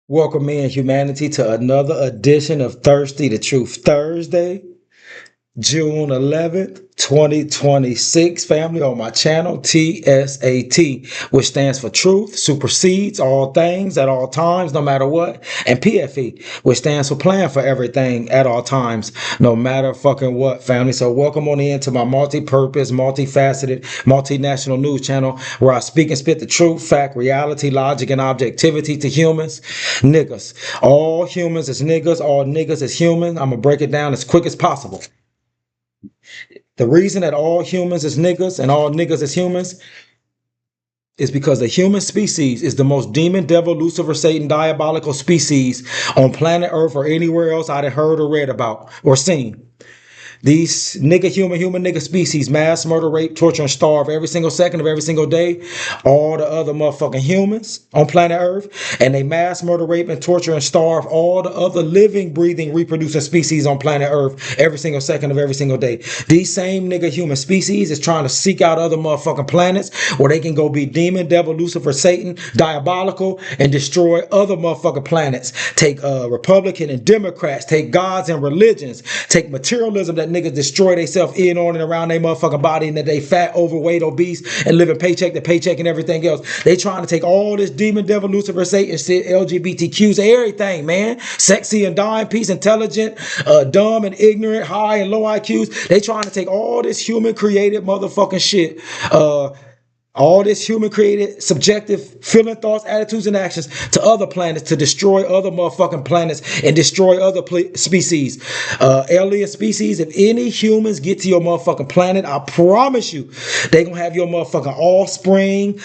Welcome in humanity to another edition of Thirsty the Truth Thursday, June 11th, 2026, family, on my channel, TSAT, which stands for Truth Supersedes All Things at All Times, no matter what, and PFE, which stands for Plan for Everything at All Times, no matter fucking what, family. So welcome on in to my multi-purpose, multifaceted, multinational news channel, where I speak and spit the truth, fact, reality, logic, and objectivity to humans, niggas. All humans is niggas, all niggas is human. I'm gonna break it down as quick as possible. The reason that all humans is niggas and all niggas is humans is because the human species is the most demon, devil, Lucifer, Satan, diabolical species on planet Earth or anywhere else I'd have heard or read about or seen. These human nigga species mass murder, rape, torture, and starve every single second of every single day. All the other motherfucking humans on planet Earth. And they mass murder, rape, and torture, and starve all the other living, breathing, reproducing species on planet Earth every single second of every single day. These same human species is trying to seek out other motherfucking planets where they can go be demon, devil, Lucifer, Satan, diabolical, and destroy other motherfucking planets. Take Republican and Democrats, take gods and religions, take materialism that niggas destroy themselves in, on, and around their motherfucking body, and that they fat, overweight, obese, and living paycheck to paycheck and everything else. They trying to take all this demon, devil, Lucifer, Satan shit, LGBTQs, everything, man. Sexy and dying, peace, intelligent, dumb and ignorant, high and low IQs. They trying to take all this human created motherfucking shit, all this human created, subjective feeling, thoughts, attitudes, and actions to other planets to destroy other motherfucking planets and destroy other species. Alien species, if any humans get to your motherfucking planet, I promise you, they gonna have your motherfucking offspring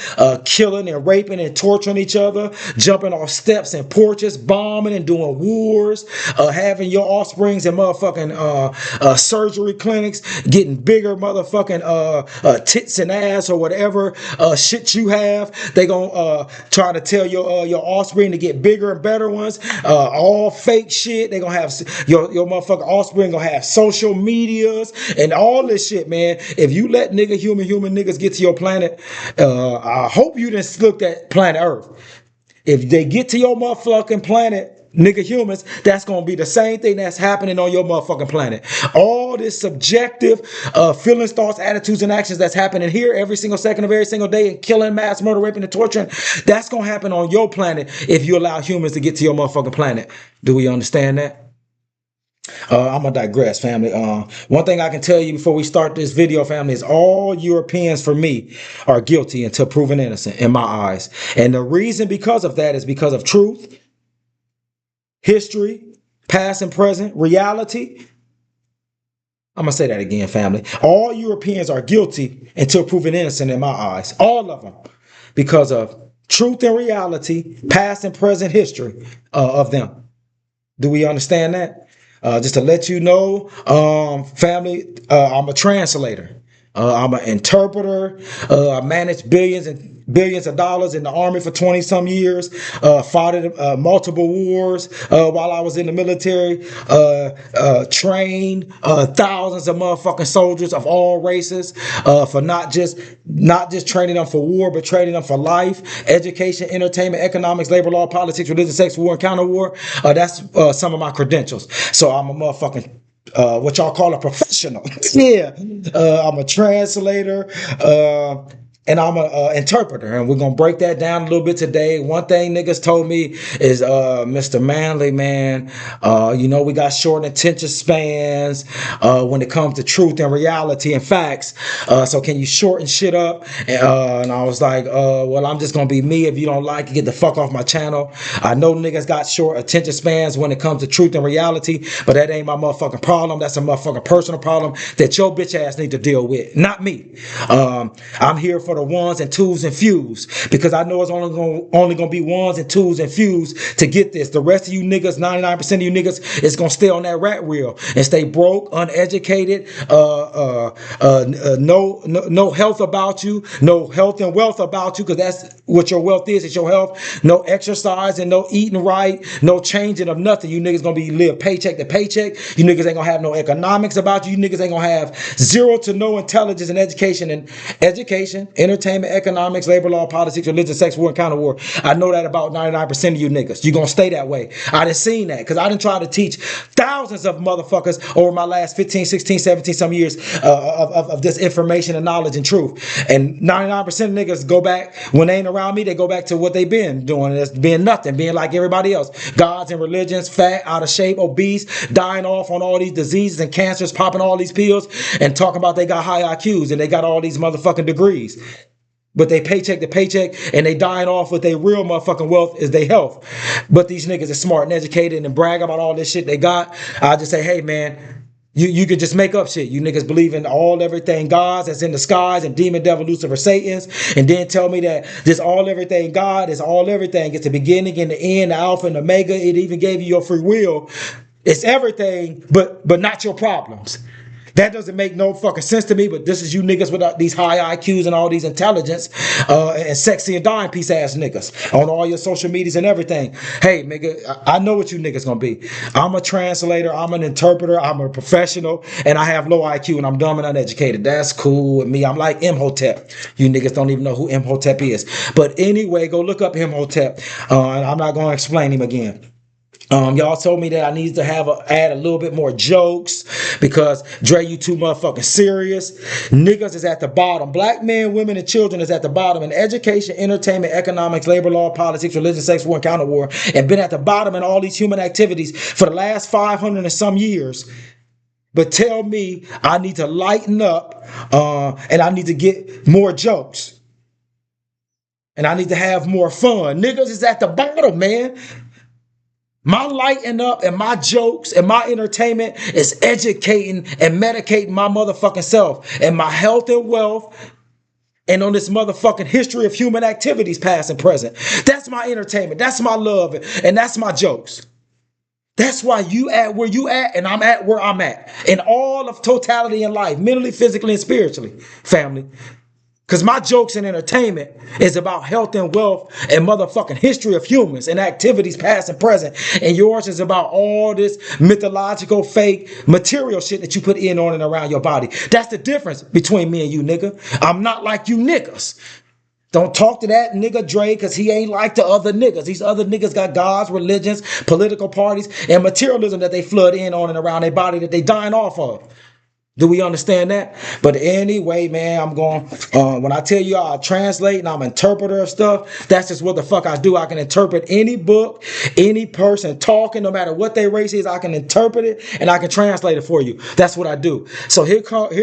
killing and raping and torturing each other, jumping off steps and porches, bombing and doing wars, having your offsprings in motherfucking surgery clinics, getting bigger motherfucking tits and ass or whatever shit you have. They gonna try to tell your offspring to get bigger and better ones. All fake shit. They gonna have your motherfucking offspring gonna have social medias and all this shit, man. If you let human niggas get to your planet, I hope you didn't look at planet Earth. If they get to your motherfucking planet, humans, that's going to be the same thing that's happening on your motherfucking planet. All this subjective feelings, thoughts, attitudes, and actions that's happening here every single second of every single day, and killing, mass murder, raping, and torturing, that's going to happen on your planet if you allow humans to get to your motherfucking planet. Do we understand that? I'm gonna digress, family. One thing I can tell you before we start this video, family, is all Europeans, for me, are guilty until proven innocent in my eyes. And the reason because of that is because of truth, history, past and present, reality. I'm going to say that again, family. All Europeans are guilty until proven innocent in my eyes. All of them. Because of truth and reality, past and present history of them. Do we understand that? Just to let you know, family, I'm a translator. I'm an interpreter. I managed billions of dollars in the army for 20 some years. Fought in multiple wars while I was in the military. Trained thousands of motherfucking soldiers of all races for not just training them for war, but training them for life, education, entertainment, economics, labor law, politics, religion, sex, war, and counter war. That's some of my credentials. So I'm a motherfucking what y'all call a professional. Yeah. I'm a translator. And I'm an interpreter, and we're going to break that down a little bit today. One thing niggas told me is, Mr. Manley, man, we got short attention spans when it comes to truth and reality and facts. So can you shorten shit up? And I was like, well, I'm just going to be me. If you don't like it, get the fuck off my channel. I know niggas got short attention spans when it comes to truth and reality, but that ain't my motherfucking problem. That's a motherfucking personal problem that your bitch ass need to deal with, not me. I'm here for the ones and twos and fews, because I know it's only gonna be ones and twos and fews to get this. The rest of you niggas, 99% of you niggas, is gonna stay on that rat wheel and stay broke, uneducated, no health about you, no health and wealth about you, because that's what your wealth is. It's your health. No exercise and no eating right, no changing of nothing. You niggas gonna live paycheck to paycheck. You niggas ain't gonna have no economics about you. You niggas ain't gonna have zero to no intelligence and education, entertainment, economics, labor law, politics, religion, sex, war, and counter war. I know that about 99% of you niggas. You're going to stay that way. I done seen that because I done tried to teach thousands of motherfuckers over my last 15, 16, 17 some years of this information and knowledge and truth. And 99% of niggas go back, when they ain't around me, they go back to what they been doing. It's being nothing, being like everybody else. Gods and religions, fat, out of shape, obese, dying off on all these diseases and cancers, popping all these pills, and talking about they got high IQs and they got all these motherfucking degrees. But they paycheck to paycheck and they dying off with their real motherfucking wealth is their health. But these niggas are smart and educated and brag about all this shit they got. I just say, hey man, you could just make up shit. You niggas believe in everything gods that's in the skies and demon, devil, Lucifer, Satan's, and then tell me that this all everything God is all everything. It's the beginning and the end, the alpha and the omega. It even gave you your free will. It's everything, but not your problems. That doesn't make no fucking sense to me, but this is you niggas with these high IQs and all these intelligence and sexy and dying piece ass niggas on all your social medias and everything. Hey, nigga, I know what you niggas gonna be. I'm a translator, I'm an interpreter, I'm a professional, and I have low IQ and I'm dumb and uneducated. That's cool with me. I'm like Imhotep. You niggas don't even know who Imhotep is. But anyway, go look up Imhotep. I'm not gonna explain him again. Y'all told me that I need to add a little bit more jokes because Dre, you too motherfucking serious. Niggas is at the bottom. Black men, women, and children is at the bottom in education, entertainment, economics, labor law, politics, religion, sex, war, and counter war, and been at the bottom in all these human activities for the last 500 and some years. But tell me I need to lighten up and I need to get more jokes. And I need to have more fun. Niggas is at the bottom, man. My lighting up and my jokes and my entertainment is educating and medicating my motherfucking self and my health and wealth and on this motherfucking history of human activities, past and present. That's my entertainment. That's my love. And that's my jokes. That's why you at where you at and I'm at where I'm at. In all of totality in life, mentally, physically, and spiritually, family. Because my jokes and entertainment is about health and wealth and motherfucking history of humans and activities past and present. And yours is about all this mythological, fake, material shit that you put in, on, and around your body. That's the difference between me and you, nigga. I'm not like you niggas. Don't talk to that nigga Dre because he ain't like the other niggas. These other niggas got gods, religions, political parties, and materialism that they flood in, on, and around their body that they dying off of. Do we understand that? But anyway, man, I'm going, when I tell you I'll translate and I'm an interpreter of stuff, that's just what the fuck I do. I can interpret any book, any person talking, no matter what their race is, I can interpret it and I can translate it for you. That's what I do. So here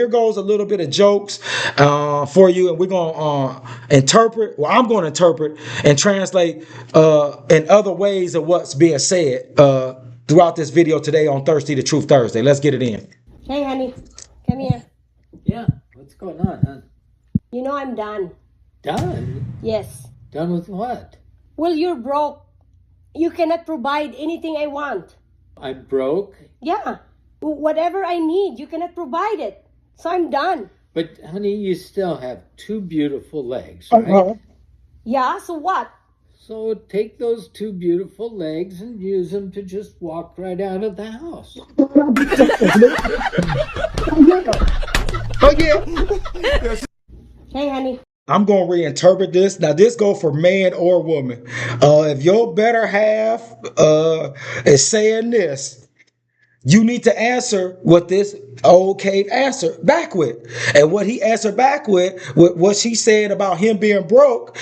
goes a little bit of jokes for you, and we're going to interpret, well, I'm going to interpret and translate in other ways of what's being said throughout this video today on Thirsty to Truth Thursday. Let's get it in. Hey, honey. Come here. Yeah, what's going on, huh? You know I'm done. Done? Yes. Done with what? Well, you're broke. You cannot provide anything I want. I'm broke? Yeah. Whatever I need, you cannot provide it. So I'm done. But, honey, you still have two beautiful legs, right? Uh-huh. Yeah, so what? So take those two beautiful legs and use them to just walk right out of the house. Oh, yeah. Hey, honey. I'm going to reinterpret this. Now, this go for man or woman. If your better half is saying this, you need to answer what this old cave answered back with. And what he answered back with what she said about him being broke,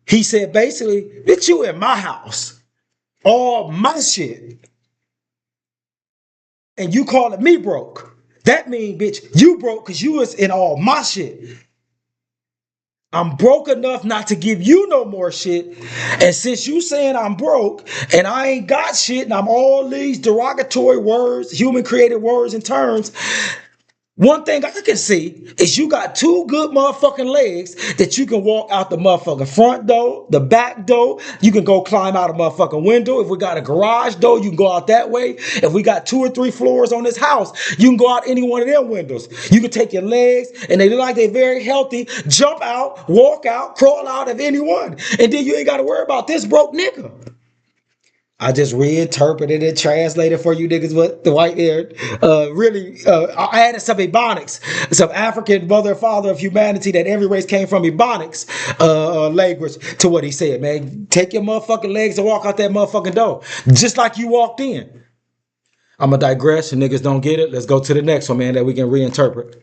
he said basically, bitch, you in my house. All my shit. And you calling me broke. That mean, bitch, you broke because you was in all my shit. I'm broke enough not to give you no more shit. And since you saying I'm broke and I ain't got shit and I'm all these derogatory words, human created words and terms, one thing I can see is you got two good motherfucking legs that you can walk out the motherfucking front door, the back door. You can go climb out a motherfucking window. If we got a garage door, you can go out that way. If we got 2 or 3 floors on this house, you can go out any one of them windows. You can take your legs and they look like they're very healthy, jump out, walk out, crawl out of any one. And then you ain't got to worry about this broke nigga. I just reinterpreted it, translated for you niggas what the white haired I added some Ebonics, some African mother and father of humanity that every race came from Ebonics language to what he said, man. Take your motherfucking legs and walk out that motherfucking door. Just like you walked in. I'm gonna digress and niggas don't get it. Let's go to the next one, man, that we can reinterpret.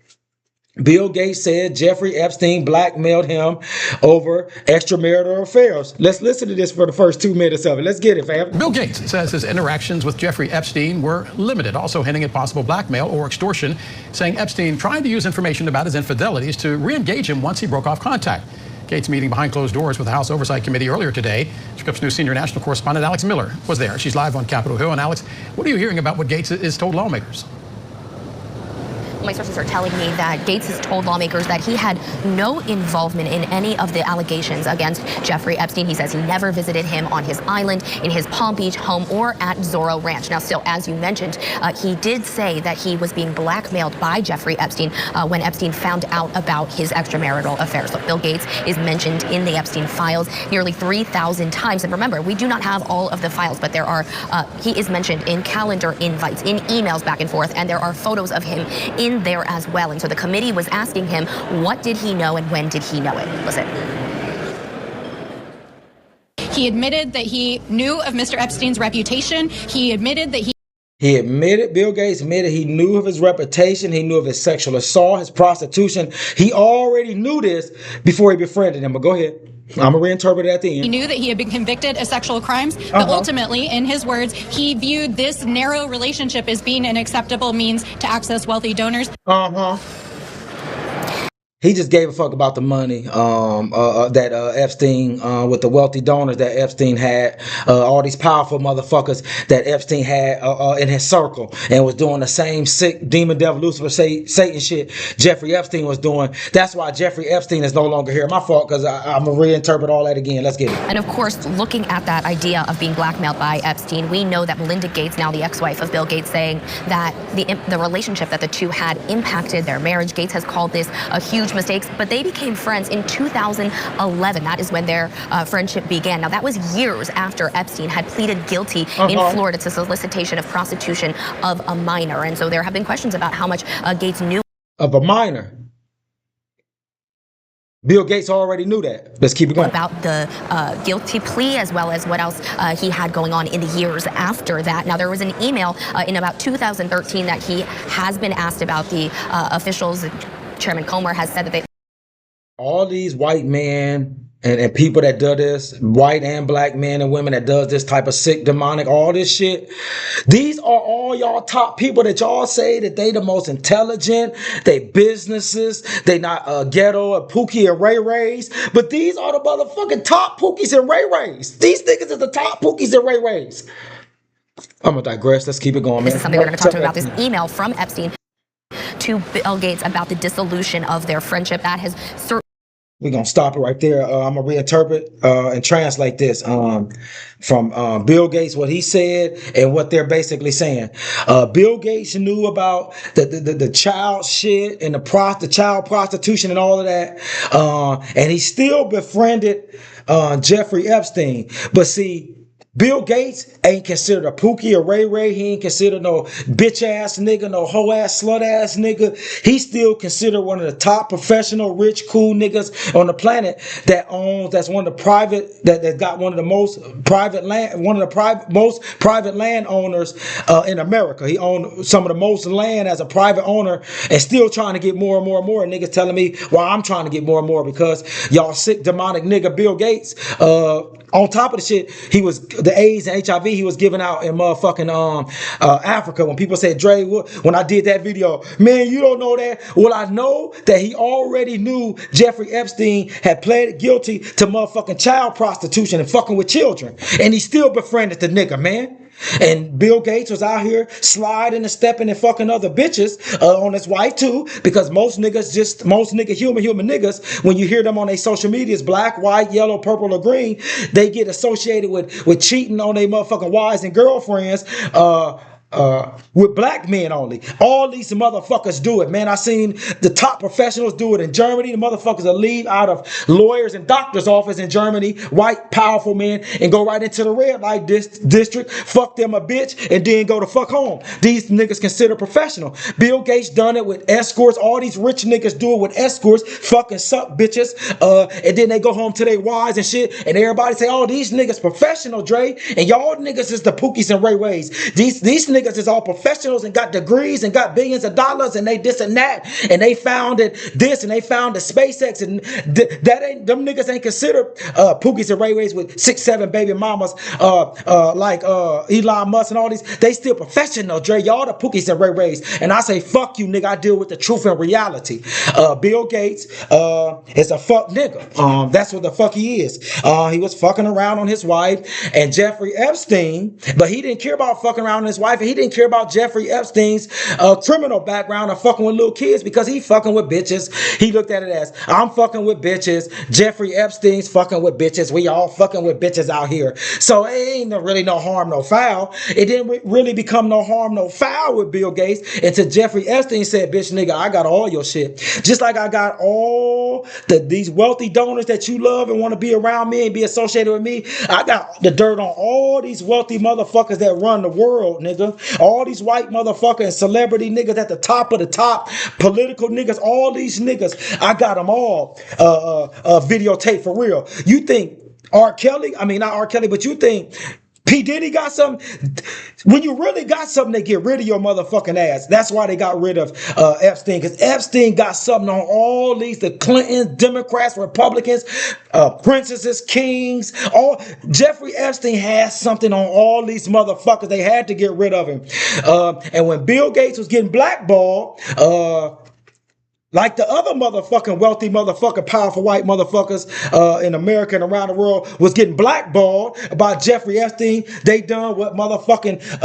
Bill Gates said Jeffrey Epstein blackmailed him over extramarital affairs. Let's listen to this for the first 2 minutes of it. Let's get it, fam. Bill Gates says his interactions with Jeffrey Epstein were limited, also hinting at possible blackmail or extortion, saying Epstein tried to use information about his infidelities to re-engage him once he broke off contact. Gates meeting behind closed doors with the House Oversight Committee earlier today. Scripps News senior national correspondent Alex Miller was there. She's live on Capitol Hill. And Alex, what are you hearing about what Gates is told lawmakers? My sources are telling me that Gates has told lawmakers that he had no involvement in any of the allegations against Jeffrey Epstein. He says he never visited him on his island, in his Palm Beach home, or at Zorro Ranch. Now, still, as you mentioned, he did say that he was being blackmailed by Jeffrey Epstein when Epstein found out about his extramarital affairs. Look, Bill Gates is mentioned in the Epstein files nearly 3,000 times. And remember, we do not have all of the files, but there are, he is mentioned in calendar invites, in emails back and forth, and there are photos of him in there as well. And so the committee was asking him, what did he know and when did he know it? Listen. He admitted that he knew of Mr. Epstein's reputation. He admitted that Bill Gates admitted he knew of his reputation. He knew of his sexual assault, his prostitution. He already knew this before he befriended him. But go ahead. I'm going to reinterpret it at the end. he knew that he had been convicted of sexual crimes, but ultimately, in his words, he viewed this narrow relationship as being an acceptable means to access wealthy donors. He just gave a fuck about the money that Epstein, with the wealthy donors that Epstein had, all these powerful motherfuckers that Epstein had in his circle, and was doing the same sick demon devil Lucifer Satan shit Jeffrey Epstein was doing. That's why Jeffrey Epstein is no longer here. My fault, because I'm going to reinterpret all that again. Let's get it. And of course, looking at that idea of being blackmailed by Epstein, we know that Melinda Gates, now the ex-wife of Bill Gates, saying that the relationship that the two had impacted their marriage. Gates has called this a huge mistakes, but they became friends in 2011. That is when their friendship began. Now, that was years after Epstein had pleaded guilty in Florida to solicitation of prostitution of a minor. And so there have been questions about how much Gates knew of a minor. Bill Gates already knew that. Let's keep it going. About the guilty plea, as well as what else he had going on in the years after that. Now, there was an email in about 2013 that he has been asked about. The officials, Chairman Comer has said that they... All these white men and people that do this, white and black men and women that does this type of sick, demonic, all this shit, these are all y'all top people that y'all say that they the most intelligent, they businesses, they not ghetto or Pookie and Ray Rays, but these are the motherfucking top Pookies and Ray Rays. These niggas is the top Pookies and Ray Rays. I'm gonna digress. Let's keep it going, man. This is something we're going to talk to about, this email from Epstein to Bill Gates about the dissolution of their friendship. That has certainly... We're going to stop it right there. I'm going to reinterpret and translate this from Bill Gates, what he said and what they're basically saying. Bill Gates knew about the child shit and the child prostitution and all of that. And he still befriended Jeffrey Epstein. But see, Bill Gates ain't considered a Pookie or Ray Ray. He ain't considered no bitch ass nigga, no hoe ass slut ass nigga. He's still considered one of the top professional, rich, cool niggas on the planet that's one of the private, that got one of the most private land, most private landowners in America. He owned some of the most land as a private owner and still trying to get more and more and more. And niggas telling me why I'm trying to get more and more, because y'all sick demonic nigga Bill Gates, on top of the shit, he was the AIDS and HIV he was giving out in motherfucking Africa. When people said, Dre, when I did that video, man, you don't know that. Well, I know that he already knew Jeffrey Epstein had pleaded guilty to motherfucking child prostitution and fucking with children. And he still befriended the nigga, man. And Bill Gates was out here sliding and stepping and fucking other bitches on his wife too, because most human niggas, when you hear them on their social medias, black, white, yellow, purple, or green, they get associated with cheating on their motherfucking wives and girlfriends with black men only. All these motherfuckers do it, man. I seen the top professionals do it in Germany. The motherfuckers will leave out of lawyers and doctors' office in Germany, white, powerful men, and go right into the red light district, fuck them a bitch, and then go to fuck home. These niggas consider professional. Bill Gates done it with escorts. All these rich niggas do it with escorts, fucking suck bitches, and then they go home to their wives and shit, and everybody say, oh, these niggas professional, Dre, and y'all niggas is the Pookies and Ray Rays. These niggas is all professionals and got degrees and got billions of dollars, and they this and that, and they founded this and they founded SpaceX, and that ain't, them niggas ain't considered Pookies and Ray Rays with 6-7 baby mamas like Elon Musk and all these. They still professional, Dre. Y'all the Pookies and Ray Rays, and I say fuck you, nigga. I deal with the truth and reality. Bill Gates is a fuck nigga. That's what the fuck he is. He was fucking around on his wife and Jeffrey Epstein, but he didn't care about fucking around on his wife, and he didn't care about Jeffrey Epstein's criminal background of fucking with little kids, because he fucking with bitches. He looked at it as, I'm fucking with bitches, Jeffrey Epstein's fucking with bitches, we all fucking with bitches out here. So it ain't really no harm, no foul. It didn't really become no harm, no foul with Bill Gates until Jeffrey Epstein said, bitch nigga, I got all your shit. Just like I got all these wealthy donors that you love and want to be around me and be associated with me. I got the dirt on all these wealthy motherfuckers that run the world, nigga. All these white motherfuckers, celebrity niggas at the top of the top, political niggas, all these niggas, I got them all videotape for real. You think R. Kelly, I mean not R. Kelly, but you think P. Diddy got something? When you really got something, they get rid of your motherfucking ass. That's why they got rid of Epstein, because Epstein got something on all these, the Clintons, Democrats, Republicans, princesses, kings. All Jeffrey Epstein has something on all these motherfuckers. They had to get rid of him. And when Bill Gates was getting blackballed, like the other motherfucking wealthy motherfucking powerful white motherfuckers in America and around the world was getting blackballed by Jeffrey Epstein, they done what motherfucking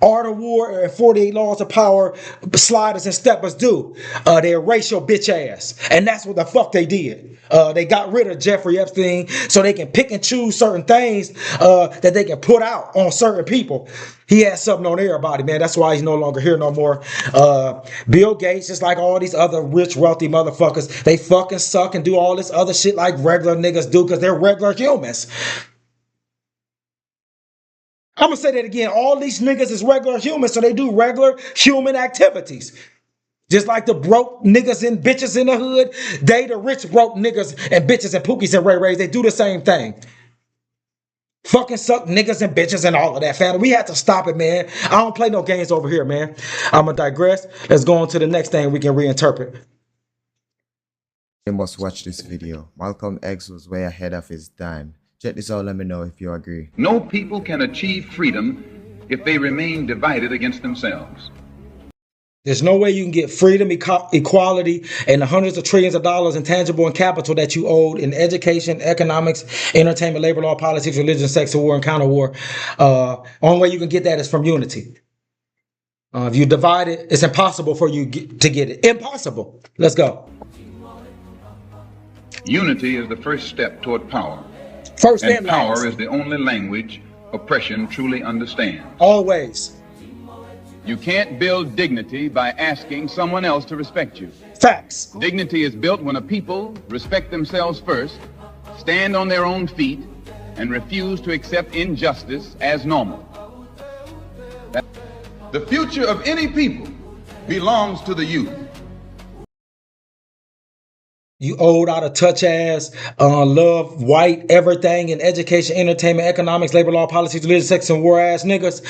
Art of War and 48 Laws of Power sliders and steppers do. They erase your bitch ass. And that's what the fuck they did. They got rid of Jeffrey Epstein so they can pick and choose certain things that they can put out on certain people. He has something on everybody, man. That's why he's no longer here no more. Bill Gates, just like all these other rich, wealthy motherfuckers, they fucking suck and do all this other shit like regular niggas do because they're regular humans. I'm going to say that again. All these niggas is regular humans, so they do regular human activities. Just like the broke niggas and bitches in the hood, they the rich broke niggas and bitches and Pookies and Ray Rays, they do the same thing. Fucking suck niggas and bitches and all of that, family. We have to stop it, man. I don't play no games over here, man. I'm going to digress. Let's go on to the next thing we can reinterpret. You must watch this video. Malcolm X was way ahead of his time. Check this out, let me know if you agree. No people can achieve freedom if they remain divided against themselves. There's no way you can get freedom, equality, and the hundreds of trillions of dollars in tangible and capital that you owed in education, economics, entertainment, labor law, politics, religion, sex, war, and counter war. Only way you can get that is from unity. If you divide it, it's impossible for you to get it. Impossible. Let's go. Unity is the first step toward power. First and power is the only language oppression truly understands. Always. You can't build dignity by asking someone else to respect you. Facts. Dignity is built when a people respect themselves first, stand on their own feet, and refuse to accept injustice as normal. The future of any people belongs to the youth. You old, out of touch ass, love, white, everything in education, entertainment, economics, labor law, politics, religion, sex, and war ass niggas.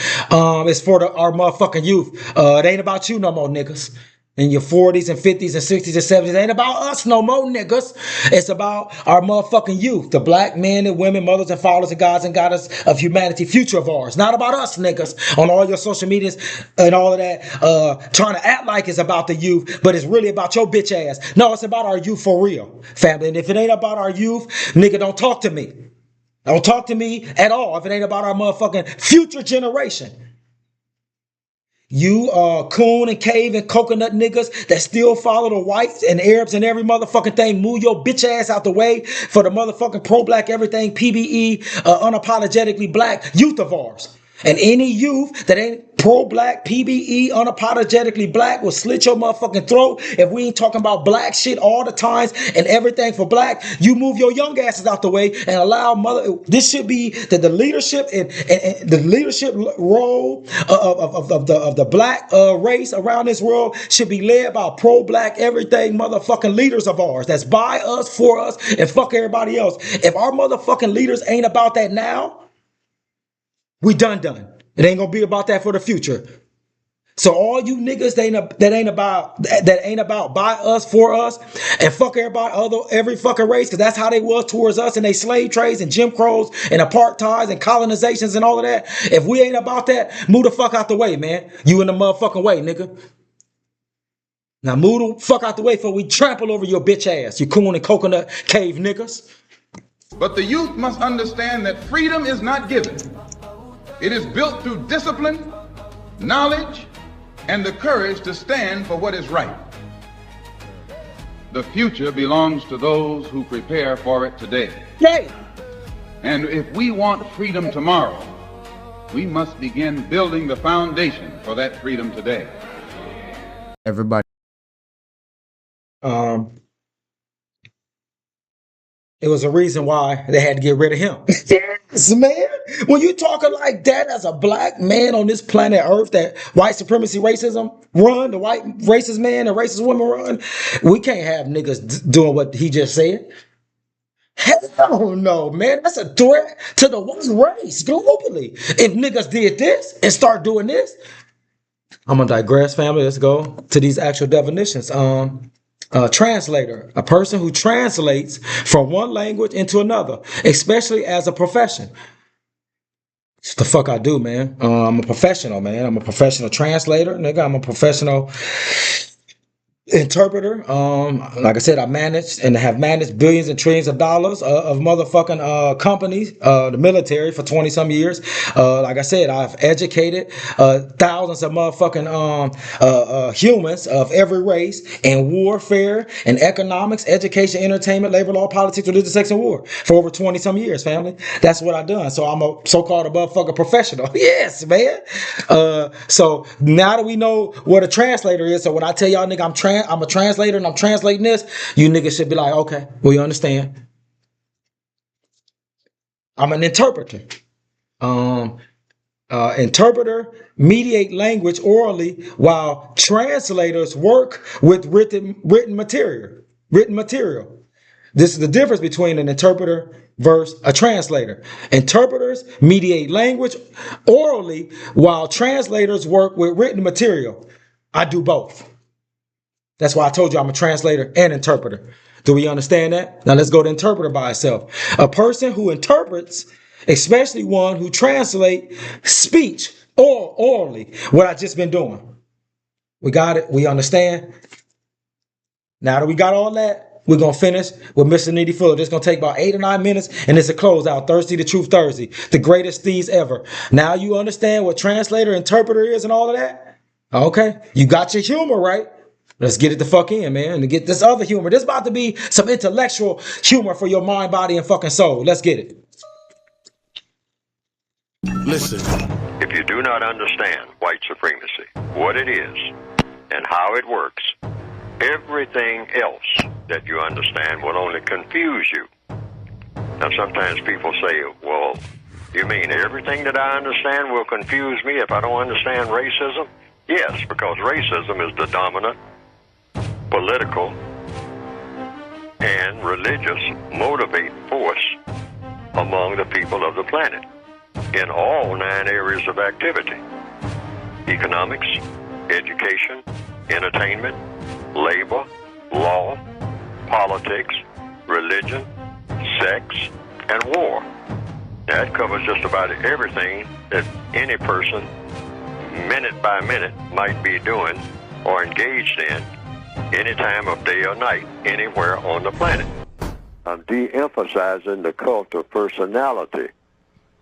It's for our motherfucking youth. It ain't about you no more, niggas. In your 40s and 50s and 60s and 70s. It ain't about us no more, niggas. It's about our motherfucking youth. The black men and women, mothers and fathers and gods and goddess of humanity, future of ours. Not about us, niggas. On all your social medias and all of that. Trying to act like it's about the youth, but it's really about your bitch ass. No, it's about our youth for real, family. And if it ain't about our youth, nigga, don't talk to me. Don't talk to me at all if it ain't about our motherfucking future generation. You coon and cave and coconut niggas that still follow the whites and Arabs and every motherfucking thing, move your bitch ass out the way for the motherfucking pro-black everything, PBE, unapologetically black youth of ours. And any youth that ain't pro-black, PBE, unapologetically black will slit your motherfucking throat if we ain't talking about black shit all the times and everything for black. You move your young asses out the way and allow this should be the leadership and the leadership role of the black race around this world should be led by pro-black everything motherfucking leaders of ours. That's by us, for us, and fuck everybody else. If our motherfucking leaders ain't about that now, we done. It ain't gonna be about that for the future. So all you niggas that ain't about by us, for us, and fuck every fucking race, because that's how they was towards us and they slave trades and Jim Crows and apartheids and colonizations and all of that. If we ain't about that, move the fuck out the way, man. You in the motherfucking way, nigga. Now move the fuck out the way before we trample over your bitch ass, you coon and coconut cave niggas. But the youth must understand that freedom is not given. It is built through discipline, knowledge, and the courage to stand for what is right. The future belongs to those who prepare for it today. Yay! And if we want freedom tomorrow, we must begin building the foundation for that freedom today. Everybody. It was a reason why they had to get rid of him. Yes, man. When you talking like that as a black man on this planet Earth that white supremacy racism run, the white racist man and racist woman run, we can't have niggas doing what he just said. Hell no, man. That's a threat to the white race globally. If niggas did this and start doing this. I'm gonna digress, family. Let's go to these actual definitions. Translator, a person who translates from one language into another, especially as a profession. It's the fuck I do, man. I'm a professional, man. I'm a professional translator, nigga. I'm a professional interpreter. Like I said, I managed and have managed billions and trillions of dollars of motherfucking companies, the military for 20 some years. Like I said, I've educated thousands of motherfucking humans of every race in warfare and economics, education, entertainment, labor law, politics, religion, sex, and war for over 20 some years, family. That's what I've done. So I'm a so-called motherfucking professional. Yes, man. So now that we know what a translator is, so when I tell y'all nigga I'm a translator and I'm translating this, you niggas should be like, okay, we understand. I'm an interpreter. Interpreter mediate language orally while translators work with written material. This is the difference between an interpreter versus a translator. Interpreters mediate language orally while translators work with written material. I do both. That's why I told you I'm a translator and interpreter. Do we understand that? Now let's go to interpreter by itself. A person who interprets, especially one who translates speech or orally, what I just been doing. We got it? We understand? Now that we got all that, we're going to finish with Mr. Nitty Fuller. This is going to take about 8 or 9 minutes, and it's a closeout. Thirsty the Truth Thursday. The greatest thieves ever. Now you understand what translator, interpreter is and all of that? Okay. You got your humor right. Let's get it the fuck in, man, and get this other humor. This about to be some intellectual humor for your mind, body, and fucking soul. Let's get it. Listen. If you do not understand white supremacy, what it is, and how it works, everything else that you understand will only confuse you. Now, sometimes people say, well, you mean everything that I understand will confuse me if I don't understand racism? Yes, because racism is the dominant political and religious motivating force among the people of the planet in all 9 areas of activity: economics, education, entertainment, labor, law, politics, religion, sex, and war. That covers just about everything that any person, minute by minute, might be doing or engaged in any time of day or night, anywhere on the planet. I'm de-emphasizing the cult of personality.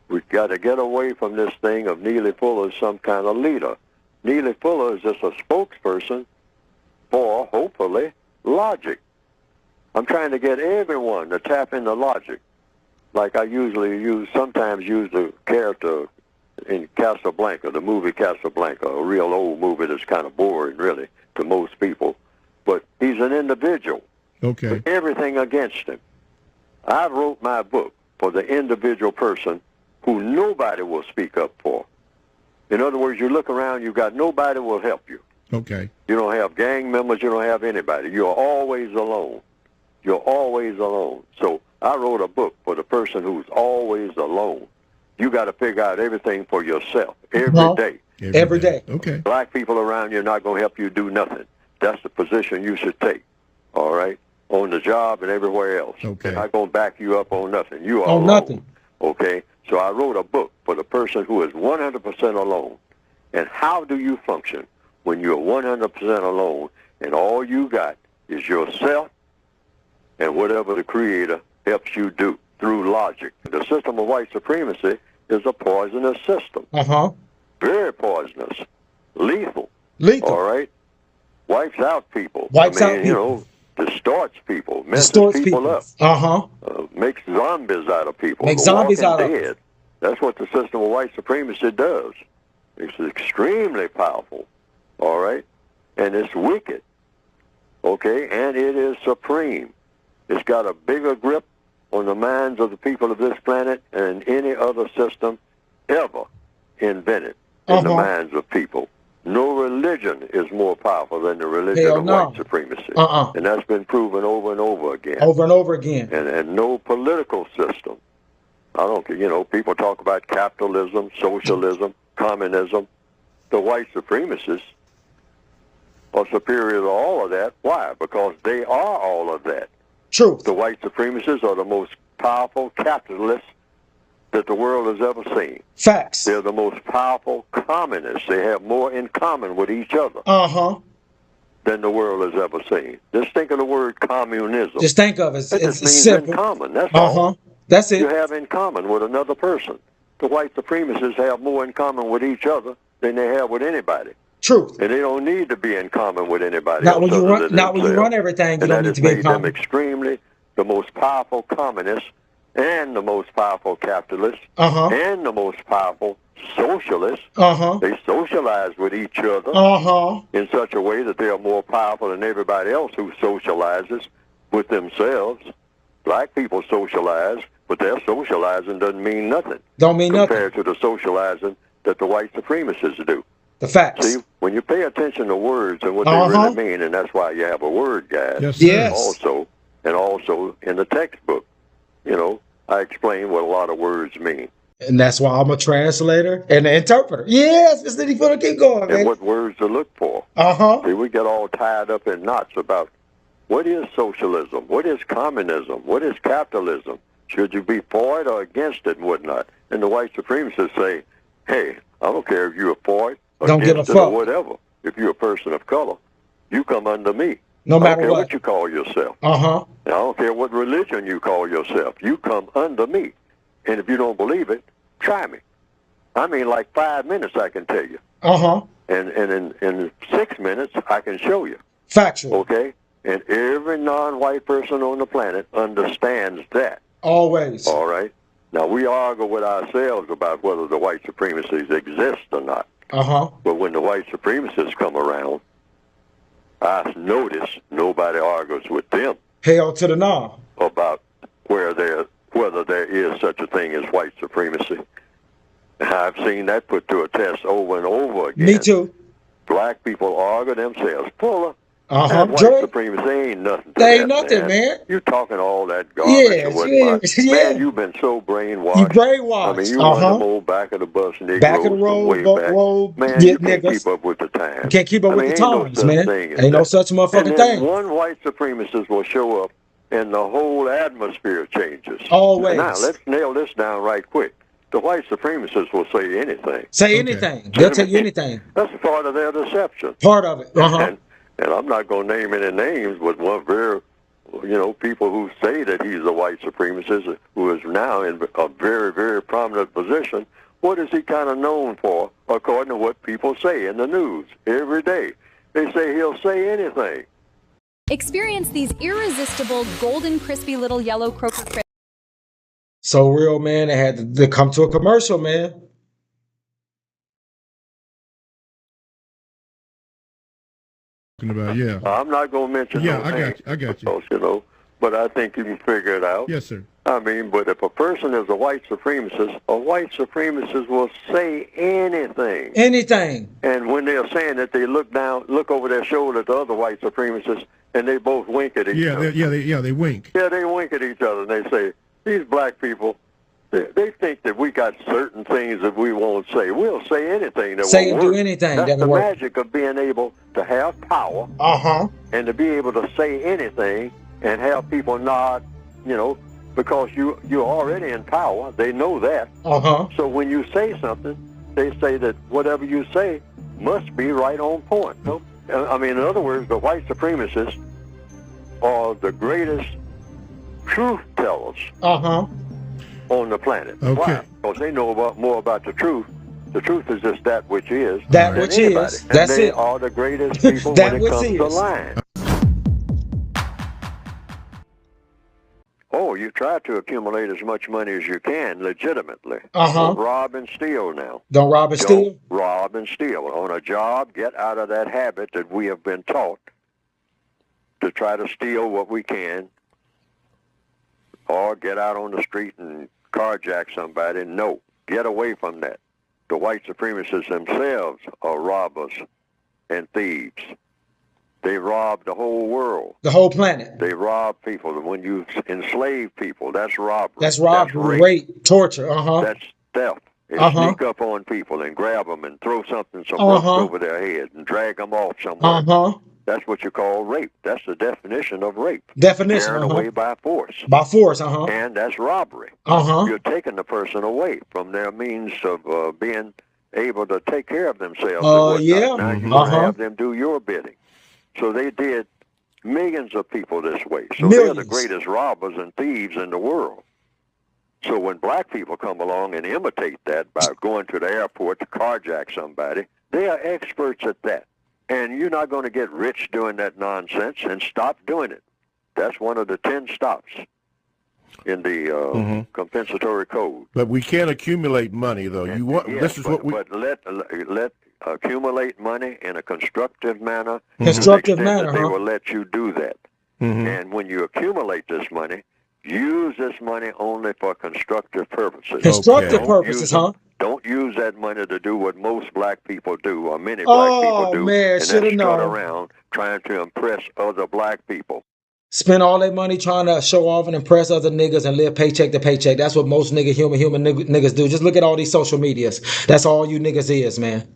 We've got to get away from this thing of Neely Fuller as some kind of leader. Neely Fuller is just a spokesperson for, hopefully, logic. I'm trying to get everyone to tap into logic. Like I sometimes use the character in Casablanca, the movie Casablanca, a real old movie that's kind of boring, really, to most people. But he's an individual. Okay. With everything against him. I wrote my book for the individual person who nobody will speak up for. In other words, you look around, you got nobody will help you. Okay. You don't have gang members, you don't have anybody. You're always alone. You're always alone. So I wrote a book for the person who's always alone. You got to figure out everything for yourself every day. Every day. Okay. Black people around you are not going to help you do nothing. That's the position you should take, all right, on the job and everywhere else. Okay. They're not going to back you up on nothing. You are On alone, nothing. okay? So I wrote a book for the person who is 100% alone. And how do you function when you're 100% alone and all you got is yourself and whatever the Creator helps you do through logic? The system of white supremacy is a poisonous system. Very poisonous. Lethal. All right? Wipes out people. Wipes out people. You know, distorts people. Messes Distorts people up. Makes zombies out of people. Makes The zombies Walking out of Dead. That's what the system of white supremacy does. It's extremely powerful. All right? And it's wicked. Okay? And it is supreme. It's got a bigger grip on the minds of the people of this planet than any other system ever invented in the minds of people. No religion is more powerful than the religion of white supremacy. And that's been proven over and over again. Over and over again. And no political system. I don't care, you know, people talk about capitalism, socialism, communism. The white supremacists are superior to all of that. Why? Because they are all of that. Truth. The white supremacists are the most powerful capitalists that the world has ever seen. Facts. They're the most powerful communists. They have more in common with each other than the world has ever seen. Just think of the word communism. Just think of it. It It's just means simple. in common. That's all. That's it. You have in common with another person. The white supremacists have more in common with each other than they have with anybody. Truth. And they don't need to be in common with anybody Not else. when you other run. than Not when you themselves. run everything. You And don't that need to has be in made them common. extremely the most powerful communists and the most powerful capitalists and the most powerful socialists. They socialize with each other in such a way that they are more powerful than everybody else who socializes with themselves. Black people socialize, but their socializing doesn't mean nothing. Don't mean nothing. Compared to the socializing that the white supremacists do. The facts. See, when you pay attention to words and what they really mean, and that's why you have a word guide. Yes, sir. Yes. Also in the textbook, you know, I explain what a lot of words mean. And that's why I'm a translator and an interpreter. Yes, Mr. D. Keep going, man. And what words to look for. See, we get all tied up in knots about what is socialism, what is communism, what is capitalism. Should you be for it or against it and whatnot? And the white supremacists say, hey, I don't care if you're for it or Don't give a against it fuck. or whatever. If you're a person of color, you come under me. No I don't matter care what. what you call yourself. Uh-huh. And I don't care what religion you call yourself. You come under me. And if you don't believe it, try me. I mean, like 5 minutes I can tell you. Uh-huh. And in 6 minutes I can show you. Factual. Okay? And every non-white person on the planet understands that. Always. All right? Now, we argue with ourselves about whether the white supremacists exist or not. Uh-huh. But when the white supremacists come around, I notice nobody argues with them Hell to the nah. about whether there is such a thing as white supremacy. I've seen that put to a test over and over again. Me too. Black people argue themselves full Uh-huh. that white Joy, supremacy ain't nothing to they ain't that, nothing, man. You talking all that garbage Yes, and whatnot. yes, yeah. Man, you've been so brainwashed. You brainwashed. I mean, you one of them old back of the bus Negroes Back of the from road, way buck back. road, Man, yeah, you can't niggas. keep up with the times. You can't keep up with the ain't no times, such man. thing as Ain't no that. such motherfucking And then thing. one white supremacist will show up and the whole atmosphere changes. Always. Now, let's nail this down right quick. The white supremacists will say anything. Say anything. They'll tell you anything. That's part of their deception. Part of it. Uh-huh. And I'm not going to name any names, but one very, people who say that he's a white supremacist who is now in a very, very prominent position. What is he kind of known for, according to what people say in the news every day? They say he'll say anything. Experience these irresistible, golden, crispy little yellow croaker crisps. So real, man, they had to come to a commercial, man. talking about. Yeah. I'm not going to mention Yeah, no I got names you. I got you. because, you know, but I think you can figure it out. Yes, sir. I mean, but if a person is a white supremacist will say anything. Anything. And when they're saying that, they look over their shoulder at the other white supremacists, and they both wink at each other. They wink. Yeah, they wink at each other, and they say, these black people, they think that we got certain things that we won't say. We'll say anything that Say won't and do work. anything That's that the will work. magic of being able to have power. And to be able to say anything and have people nod, you know, because you're already in power. They know that. So when you say something, they say that whatever you say must be right on point. No? I mean, in other words, the white supremacists are the greatest truth tellers on the planet. Okay. Why? Because they know more about the truth. The truth is just that which is. That which is. And That's they it. are the greatest people That when it which comes to is. lying. Oh, you try to accumulate as much money as you can legitimately. Don't rob and steal now. Don't rob and steal? Don't rob and steal. On a job, get out of that habit that we have been taught to try to steal what we can, or get out on the street and carjack somebody. No, get away from that. The white supremacists themselves are robbers and thieves. They rob the whole world. The whole planet. They rob people. When you enslave people, that's robbery. That's robbery, rape, torture. That's theft. They sneak up on people and grab them and throw some rocks over their head and drag them off somewhere. That's what you call rape. That's the definition of rape. Definition. Carried away by force. By force. And that's robbery. You're taking the person away from their means of being able to take care of themselves. Now you have them do your bidding. So they did millions of people this way. So they're the greatest robbers and thieves in the world. So when black people come along and imitate that by going to the airport to carjack somebody, they are experts at that. And you're not going to get rich doing that nonsense, and stop doing it. That's one of the 10 stops in the compensatory code. But we can't accumulate money, though. But let accumulate money in a constructive manner. Constructive to the extent manner, that they will let you do that. And when you accumulate this money, use this money only for constructive purposes. Constructive purposes, Don't use that money to do what most black people do, or many black people do, man, and then strut around trying to impress other black people. Spend all their money trying to show off and impress other niggas and live paycheck to paycheck. That's what most human niggas do. Just look at all these social medias. That's all you niggas is, man.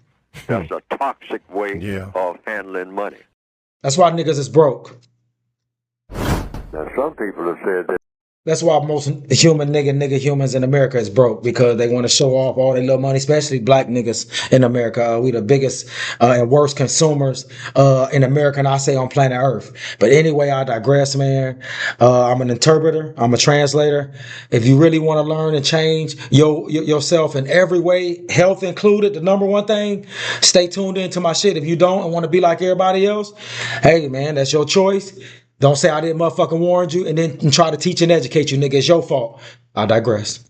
That's a toxic way of handling money. That's why niggas is broke. Now, some people have said that. That's why most nigga humans in America is broke, because they want to show off all their little money, especially black niggas in America. We the biggest and worst consumers in America, and I say on planet Earth. But anyway, I digress, man. I'm an interpreter. I'm a translator. If you really want to learn and change yourself in every way, health included, the number one thing, stay tuned into my shit. If you don't and want to be like everybody else, hey, man, that's your choice. Don't say I didn't motherfucking warn you and then try to teach and educate you, nigga. It's your fault. I digress.